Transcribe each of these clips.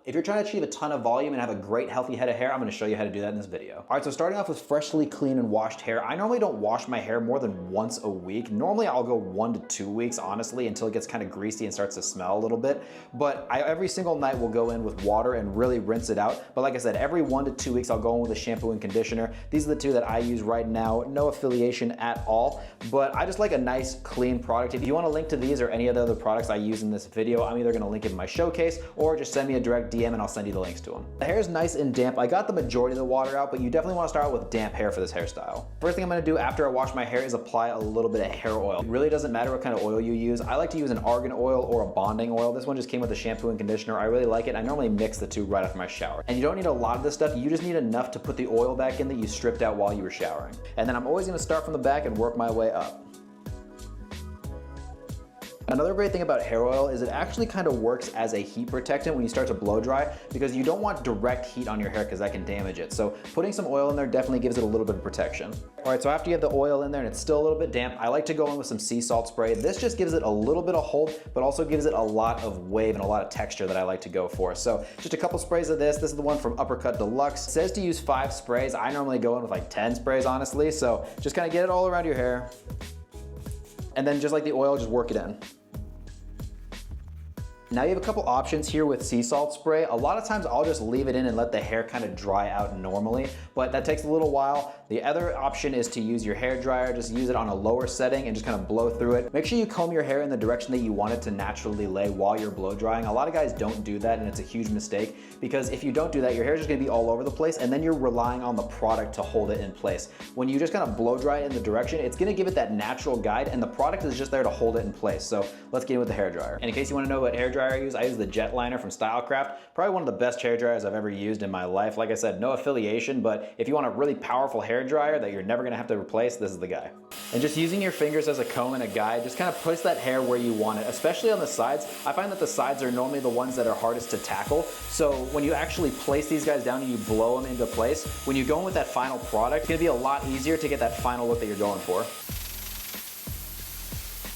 If you're trying to achieve a ton of volume and have a great healthy head of hair, I'm gonna show you how to do that in this video. All right, so starting off with freshly clean and washed hair. I normally don't wash my hair more than once a week. Normally I'll go 1 to 2 weeks, honestly, until it gets kind of greasy and starts to smell a little bit. But every single night will go in with water and really rinse it out. But like I said, every 1 to 2 weeks I'll go in with a shampoo and conditioner. These are the two that I use right now. No affiliation at all, but I just like a nice clean product. If you want a link to these or any of the other products I use in this video, I'm either gonna link it in my showcase or just send me a direct DM and I'll send you the link to them. The hair is nice and damp. I got the majority of the water out, but you definitely want to start out with damp hair for this hairstyle. First thing I'm going to do after I wash my hair is apply a little bit of hair oil. It really doesn't matter what kind of oil you use. I like to use an argan oil or a bonding oil. This one just came with a shampoo and conditioner. I really like it. I normally mix the two right after my shower. And you don't need a lot of this stuff. You just need enough to put the oil back in that you stripped out while you were showering. And then I'm always going to start from the back and work my way up. Another great thing about hair oil is it actually kind of works as a heat protectant when you start to blow dry, because you don't want direct heat on your hair because that can damage it. So putting some oil in there definitely gives it a little bit of protection. All right, so after you have the oil in there and it's still a little bit damp, I like to go in with some sea salt spray. This just gives it a little bit of hold, but also gives it a lot of wave and a lot of texture that I like to go for. So just a couple sprays of this. This is the one from Uppercut Deluxe. It says to use 5 sprays. I normally go in with like 10 sprays, honestly. So just kind of get it all around your hair. And then just like the oil, just work it in. Now you have a couple options here with sea salt spray. A lot of times I'll just leave it in and let the hair kind of dry out normally, but that takes a little while. The other option is to use your hair dryer. Just use it on a lower setting and just kind of blow through it. Make sure you comb your hair in the direction that you want it to naturally lay while you're blow drying. A lot of guys don't do that and it's a huge mistake, because if you don't do that, your hair is just gonna be all over the place and then you're relying on the product to hold it in place. When you just kind of blow dry it in the direction, it's gonna give it that natural guide and the product is just there to hold it in place. So let's get in with the hair dryer. And in case you wanna know what hair dryer I use the Jetliner from Stylecraft. Probably one of the best hair dryers I've ever used in my life. Like I said, no affiliation, but if you want a really powerful hair dryer that you're never gonna have to replace, this is the guy. And just using your fingers as a comb and a guide, just kind of push that hair where you want it, especially on the sides. I find that the sides are normally the ones that are hardest to tackle. So when you actually place these guys down and you blow them into place, when you go in with that final product, it's gonna be a lot easier to get that final look that you're going for.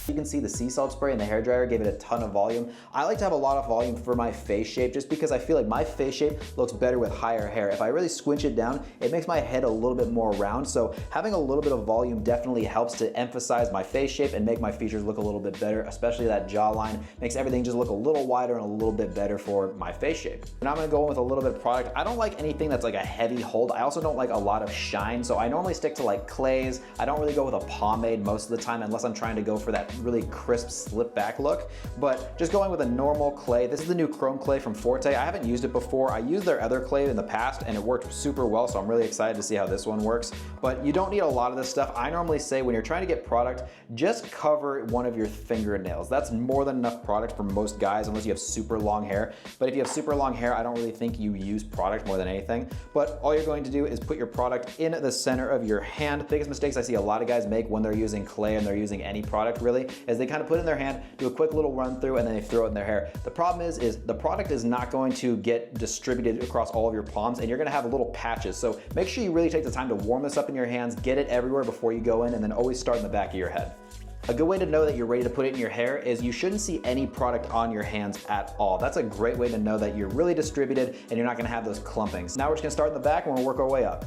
You can see the sea salt spray and the hair dryer gave it a ton of volume. I like to have a lot of volume for my face shape just because I feel like my face shape looks better with higher hair. If I really squinch it down, it makes my head a little bit more round. So having a little bit of volume definitely helps to emphasize my face shape and make my features look a little bit better, especially that jawline. Makes everything just look a little wider and a little bit better for my face shape. Now I'm gonna go in with a little bit of product. I don't like anything that's like a heavy hold. I also don't like a lot of shine. So I normally stick to like clays. I don't really go with a pomade most of the time unless I'm trying to go for that really crisp slip back look, but just going with a normal clay. This is the new chrome clay from Forte. I haven't used it before. I used their other clay in the past and it worked super well, so I'm really excited to see how this one works. But you don't need a lot of this stuff. I normally say when you're trying to get product, just cover one of your fingernails. That's more than enough product for most guys unless you have super long hair. But if you have super long hair, I don't really think you use product more than anything. But all you're going to do is put your product in the center of your hand. The biggest mistakes I see a lot of guys make when they're using clay and they're using any product really is they kind of put it in their hand, do a quick little run through, and then they throw it in their hair. The problem is the product is not going to get distributed across all of your palms and you're gonna have little patches. So make sure you really take the time to warm this up in your hands, get it everywhere before you go in, and then always start in the back of your head. A good way to know that you're ready to put it in your hair is you shouldn't see any product on your hands at all. That's a great way to know that you're really distributed and you're not gonna have those clumpings. Now we're just gonna start in the back and we'll work our way up.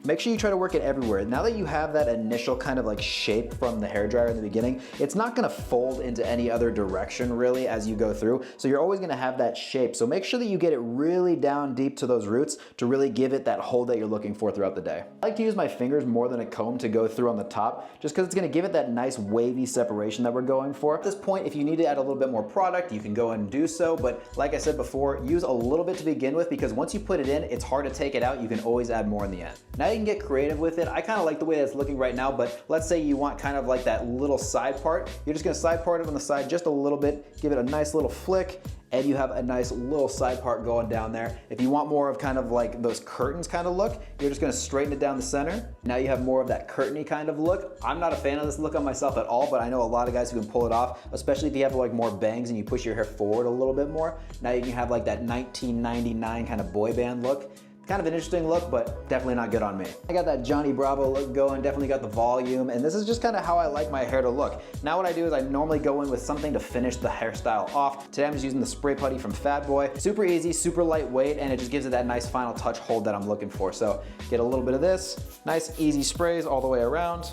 Make sure you try to work it everywhere. Now that you have that initial kind of like shape from the hairdryer in the beginning, it's not gonna fold into any other direction really as you go through. So you're always gonna have that shape. So make sure that you get it really down deep to those roots to really give it that hold that you're looking for throughout the day. I like to use my fingers more than a comb to go through on the top, just because it's gonna give it that nice wavy separation that we're going for. At this point, if you need to add a little bit more product, you can go and do so. But like I said before, use a little bit to begin with, because once you put it in, it's hard to take it out. You can always add more in the end. Now you can get creative with it. I kind of like the way that's looking right now, but let's say you want kind of like that little side part. You're just gonna side part it on the side just a little bit, give it a nice little flick, and you have a nice little side part going down there. If you want more of kind of like those curtains kind of look, you're just gonna straighten it down the center. Now you have more of that curtainy kind of look. I'm not a fan of this look on myself at all, but I know a lot of guys who can pull it off, especially if you have like more bangs and you push your hair forward a little bit more. Now you can have like that 1999 kind of boy band look. Kind of an interesting look, but definitely not good on me. I got that Johnny Bravo look going, definitely got the volume, and this is just kind of how I like my hair to look. Now what I do is I normally go in with something to finish the hairstyle off. Today I'm just using the spray putty from Fat Boy. Super easy, super lightweight, and it just gives it that nice final touch hold that I'm looking for. So get a little bit of this, nice easy sprays all the way around.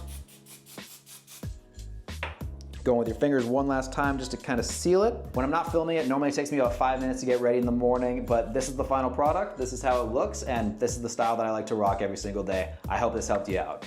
Going with your fingers one last time just to kind of seal it. When I'm not filming it, normally it takes me about 5 minutes to get ready in the morning, but this is the final product, this is how it looks, and this is the style that I like to rock every single day. I hope this helped you out.